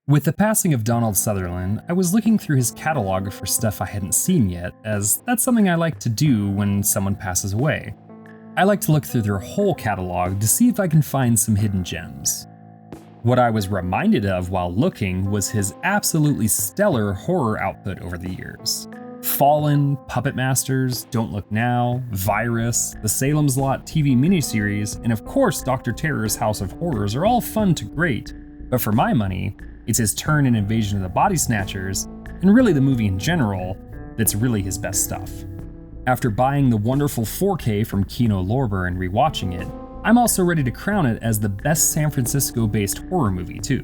With the passing of Donald Sutherland, I was looking through his catalog for stuff I hadn't seen yet, as that's something I like to do when someone passes away. I like to look through their whole catalog to see if I can find some hidden gems. What I was reminded of while looking was his absolutely stellar horror output over the years. Fallon, Puppet Masters, Don't Look Now, Virus, the Salem's Lot TV miniseries, and of course Dr. Terror's House of Horrors are all fun to great, but for my money, it's his turn in Invasion of the Body Snatchers, and really the movie in general, that's really his best stuff. After buying the wonderful 4K from Kino Lorber and rewatching it, I'm also ready to crown it as the best San Francisco-based horror movie too.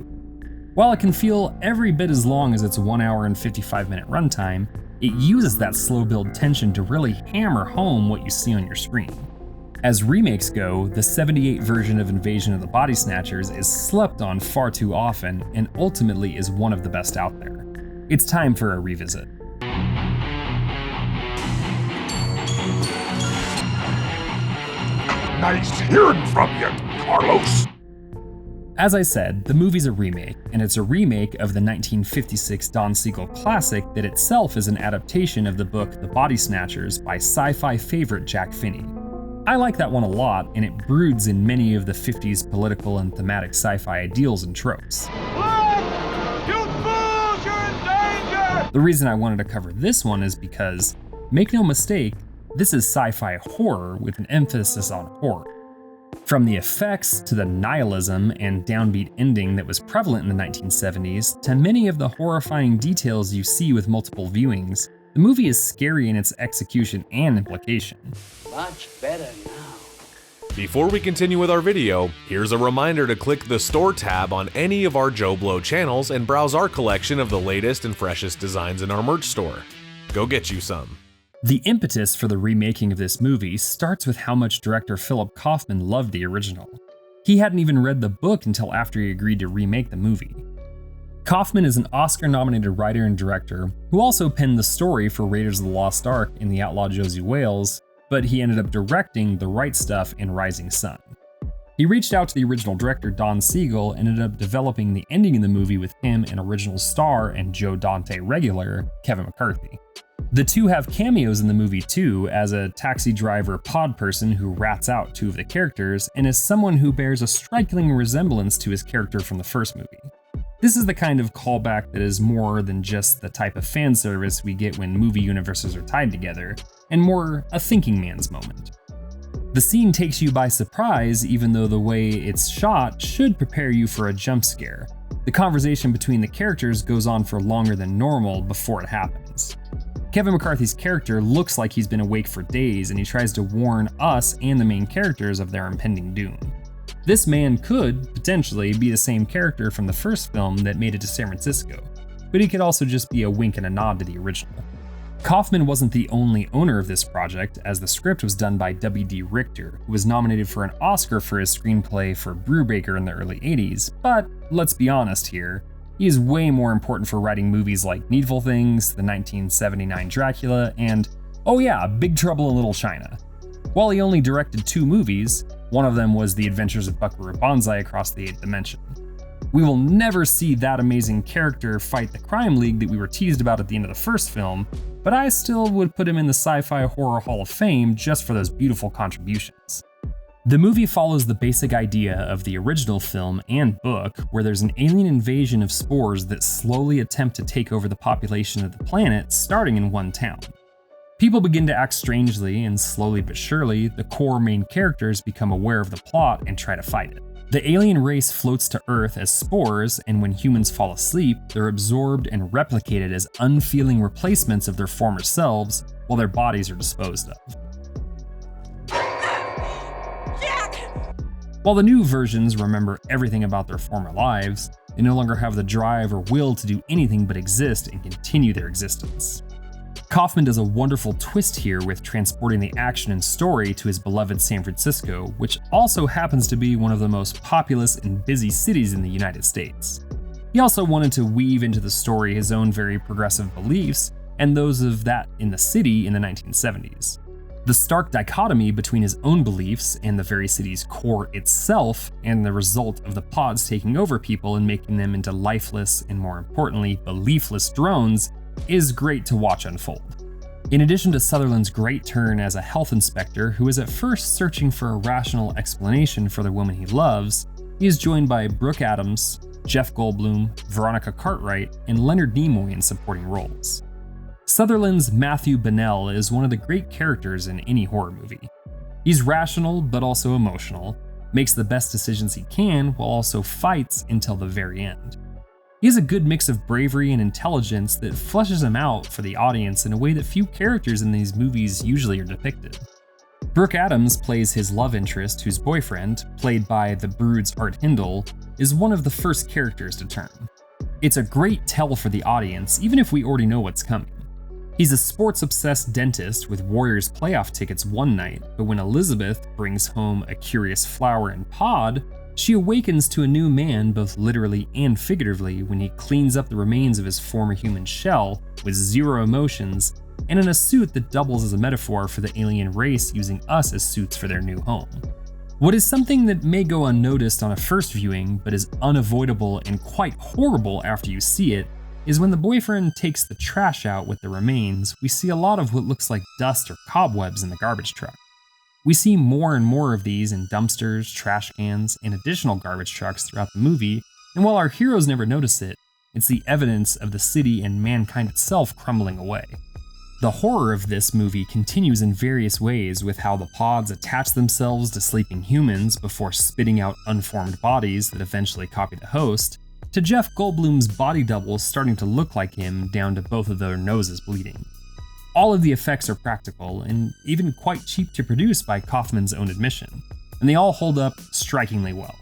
While it can feel every bit as long as its 1 hour and 55 minute runtime, it uses that slow build tension to really hammer home what you see on your screen. As remakes go, the 78 version of Invasion of the Body Snatchers is slept on far too often and ultimately is one of the best out there. It's time for a revisit. Nice hearing from you, Carlos. As I said, the movie's a remake, and it's a remake of the 1956 Don Siegel classic that itself is an adaptation of the book The Body Snatchers by sci-fi favorite Jack Finney. I like that one a lot, and it broods in many of the 50s political and thematic sci-fi ideals and tropes. Look! You fools, you're in danger! The reason I wanted to cover this one is because, make no mistake, this is sci-fi horror with an emphasis on horror. From the effects to the nihilism and downbeat ending that was prevalent in the 1970s, to many of the horrifying details you see with multiple viewings, the movie is scary in its execution and implication. Much better now. Before we continue with our video, here's a reminder to click the Store tab on any of our JoBlo channels and browse our collection of the latest and freshest designs in our merch store. Go get you some. The impetus for the remaking of this movie starts with how much director Philip Kaufman loved the original. He hadn't even read the book until after he agreed to remake the movie. Kaufman is an Oscar-nominated writer and director who also penned the story for Raiders of the Lost Ark and The Outlaw Josie Wales, but he ended up directing The Right Stuff and Rising Sun. He reached out to the original director Don Siegel and ended up developing the ending of the movie with him and original star and Joe Dante regular, Kevin McCarthy. The two have cameos in the movie too, as a taxi driver pod person who rats out two of the characters, and as someone who bears a striking resemblance to his character from the first movie. This is the kind of callback that is more than just the type of fan service we get when movie universes are tied together, and more a thinking man's moment. The scene takes you by surprise, even though the way it's shot should prepare you for a jump scare. The conversation between the characters goes on for longer than normal before it happens. Kevin McCarthy's character looks like he's been awake for days, and he tries to warn us and the main characters of their impending doom. This man could, potentially, be the same character from the first film that made it to San Francisco, but he could also just be a wink and a nod to the original. Kaufman wasn't the only owner of this project, as the script was done by W.D. Richter, who was nominated for an Oscar for his screenplay for Brubaker in the early 80s, but let's be honest here, he is way more important for writing movies like Needful Things, the 1979 Dracula, and, oh yeah, Big Trouble in Little China. While he only directed 2 movies, one of them was The Adventures of Buckaroo Banzai Across the Eighth Dimension. We will never see that amazing character fight the crime league that we were teased about at the end of the first film, but I still would put him in the Sci-Fi Horror Hall of Fame just for those beautiful contributions. The movie follows the basic idea of the original film and book, where there's an alien invasion of spores that slowly attempt to take over the population of the planet, starting in one town. People begin to act strangely, and slowly but surely, the core main characters become aware of the plot and try to fight it. The alien race floats to Earth as spores, and when humans fall asleep, they're absorbed and replicated as unfeeling replacements of their former selves, while their bodies are disposed of. While the new versions remember everything about their former lives, they no longer have the drive or will to do anything but exist and continue their existence. Kaufman does a wonderful twist here with transporting the action and story to his beloved San Francisco, which also happens to be one of the most populous and busy cities in the United States. He also wanted to weave into the story his own very progressive beliefs and those of that in the city in the 1970s. The stark dichotomy between his own beliefs and the very city's core itself, and the result of the pods taking over people and making them into lifeless and, more importantly, beliefless drones, is great to watch unfold. In addition to Sutherland's great turn as a health inspector who is at first searching for a rational explanation for the woman he loves, he is joined by Brooke Adams, Jeff Goldblum, Veronica Cartwright, and Leonard Nimoy in supporting roles. Sutherland's Matthew Bennell is one of the great characters in any horror movie. He's rational but also emotional, makes the best decisions he can while also fights until the very end. He has a good mix of bravery and intelligence that fleshes him out for the audience in a way that few characters in these movies usually are depicted. Brooke Adams plays his love interest, whose boyfriend, played by The Brood's Art Hindle, is one of the first characters to turn. It's a great tell for the audience, even if we already know what's coming. He's a sports-obsessed dentist with Warriors playoff tickets one night, but when Elizabeth brings home a curious flower and pod, she awakens to a new man both literally and figuratively when he cleans up the remains of his former human shell with zero emotions and in a suit that doubles as a metaphor for the alien race using us as suits for their new home. What is something that may go unnoticed on a first viewing but is unavoidable and quite horrible after you see it is when the boyfriend takes the trash out with the remains, we see a lot of what looks like dust or cobwebs in the garbage truck. We see more and more of these in dumpsters, trash cans, and additional garbage trucks throughout the movie, and while our heroes never notice it, it's the evidence of the city and mankind itself crumbling away. The horror of this movie continues in various ways with how the pods attach themselves to sleeping humans before spitting out unformed bodies that eventually copy the host, to Jeff Goldblum's body doubles starting to look like him down to both of their noses bleeding. All of the effects are practical and even quite cheap to produce by Kaufman's own admission, and they all hold up strikingly well.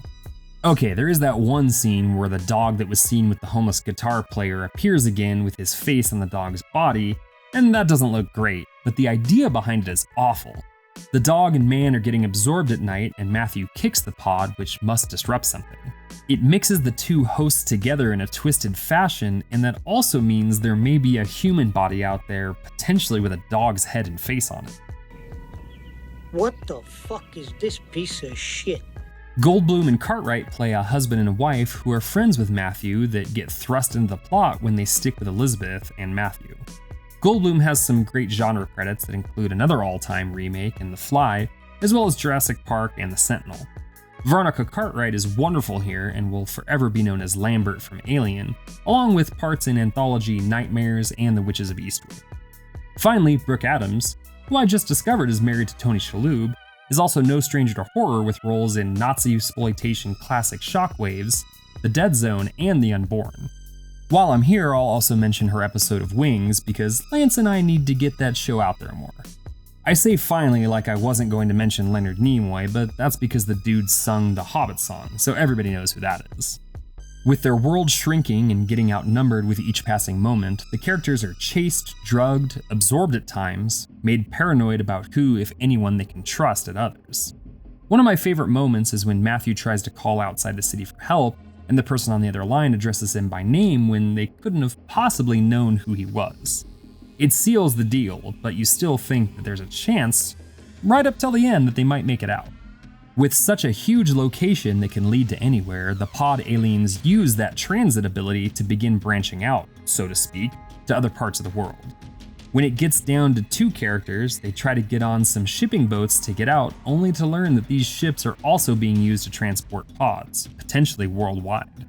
Okay, there is that one scene where the dog that was seen with the homeless guitar player appears again with his face on the dog's body, and that doesn't look great, but the idea behind it is awful. The dog and man are getting absorbed at night, and Matthew kicks the pod, which must disrupt something. It mixes the two hosts together in a twisted fashion, and that also means there may be a human body out there, potentially with a dog's head and face on it. What the fuck is this piece of shit? Goldblum and Cartwright play a husband and a wife who are friends with Matthew that get thrust into the plot when they stick with Elizabeth and Matthew. Goldblum has some great genre credits that include another all-time remake in The Fly, as well as Jurassic Park and The Sentinel. Veronica Cartwright is wonderful here and will forever be known as Lambert from Alien, along with parts in anthology Nightmares and The Witches of Eastwick. Finally, Brooke Adams, who I just discovered is married to Tony Shalhoub, is also no stranger to horror with roles in Nazi exploitation classic Shockwaves, The Dead Zone, and The Unborn. While I'm here, I'll also mention her episode of Wings because Lance and I need to get that show out there more. I say finally like I wasn't going to mention Leonard Nimoy, but that's because the dude sung the Hobbit song, so everybody knows who that is. With their world shrinking and getting outnumbered with each passing moment, the characters are chased, drugged, absorbed at times, made paranoid about who, if anyone, they can trust at others. One of my favorite moments is when Matthew tries to call outside the city for help, and the person on the other line addresses him by name when they couldn't have possibly known who he was. It seals the deal, but you still think that there's a chance, right up till the end, that they might make it out. With such a huge location that can lead to anywhere, the pod aliens use that transit ability to begin branching out, so to speak, to other parts of the world. When it gets down to two characters, they try to get on some shipping boats to get out, only to learn that these ships are also being used to transport pods, potentially worldwide.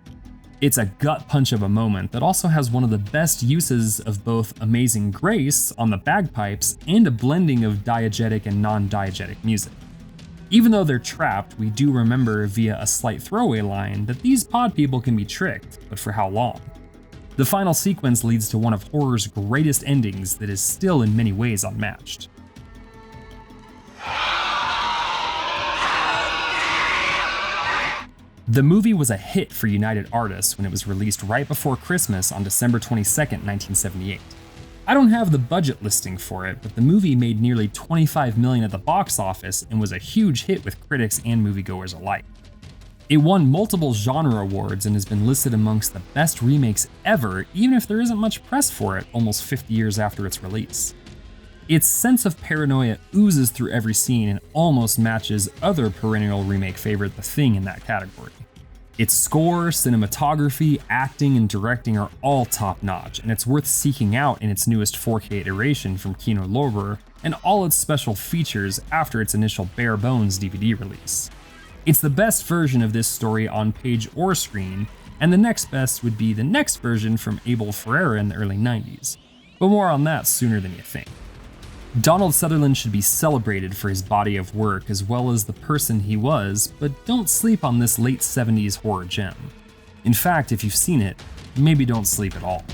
It's a gut punch of a moment that also has one of the best uses of both Amazing Grace on the bagpipes and a blending of diegetic and non-diegetic music. Even though they're trapped, we do remember via a slight throwaway line that these pod people can be tricked, but for how long? The final sequence leads to one of horror's greatest endings that is still in many ways unmatched. The movie was a hit for United Artists when it was released right before Christmas on December 22nd, 1978. I don't have the budget listing for it, but the movie made nearly $25 million at the box office and was a huge hit with critics and moviegoers alike. It won multiple genre awards and has been listed amongst the best remakes ever, even if there isn't much press for it almost 50 years after its release. Its sense of paranoia oozes through every scene and almost matches other perennial remake favorite The Thing in that category. Its score, cinematography, acting, and directing are all top-notch, and it's worth seeking out in its newest 4K iteration from Kino Lorber and all its special features after its initial bare-bones DVD release. It's the best version of this story on page or screen, and the next best would be the next version from Abel Ferrara in the early 90s, but more on that sooner than you think. Donald Sutherland should be celebrated for his body of work as well as the person he was, but don't sleep on this late 70s horror gem. In fact, if you've seen it, maybe don't sleep at all.